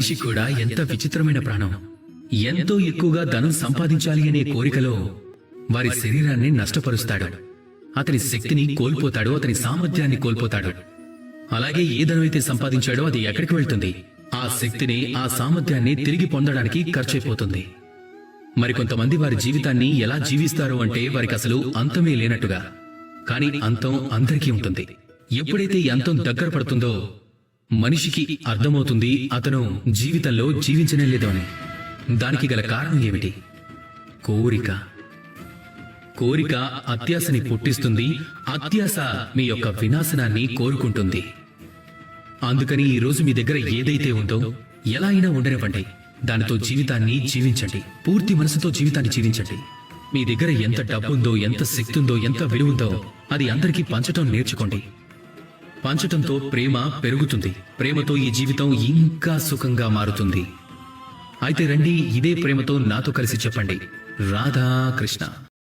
మనిషి కూడా ఎంత విచిత్రమైన ప్రాణం. ఎంతో ఎక్కువగా ధనం సంపాదించాలి అనే కోరికలో వారి శరీరాన్ని నష్టపరుస్తాడు. అతని శక్తిని కోల్పోతాడు, అతని సామర్థ్యాన్ని కోల్పోతాడు. అలాగే ఏ ధనమైతే సంపాదించాడో అది ఎక్కడికి వెళ్తుంది? ఆ శక్తిని, ఆ సామర్థ్యాన్ని తిరిగి పొందడానికి ఖర్చయిపోతుంది. మరికొంతమంది వారి జీవితాన్ని ఎలా జీవిస్తారు అంటే వారికి అసలు అంతమే లేనట్టుగా. కానీ అంతం అందరికీ ఉంటుంది. ఎప్పుడైతే ఈ అంతం దగ్గర పడుతుందో మనిషికి అర్థమవుతుంది అతను జీవితంలో జీవించనే లేదు అని. దానికి గల కారణం ఏమిటి? కోరిక. కోరిక అత్యాశని పుట్టిస్తుంది. అత్యాశ మీ యొక్క వినాశనాన్ని కోరుకుంటుంది. అందుకని ఈరోజు మీ దగ్గర ఏదైతే ఉందో ఎలా అయినా ఉండనివ్వండి, దానితో జీవితాన్ని జీవించండి. పూర్తి మనసుతో జీవితాన్ని జీవించండి. మీ దగ్గర ఎంత డబ్బుందో, ఎంత శక్తి ఉందో, ఎంత విలువుందో అది అందరికీ పంచటం నేర్చుకోండి. పంచటంతో ప్రేమ పెరుగుతుంది. ప్రేమతో ఈ జీవితం ఇంకా సుఖంగా మారుతుంది. అయితే రండి, ఇదే ప్రేమతో నాతో కలిసి చెప్పండి, రాధా కృష్ణ.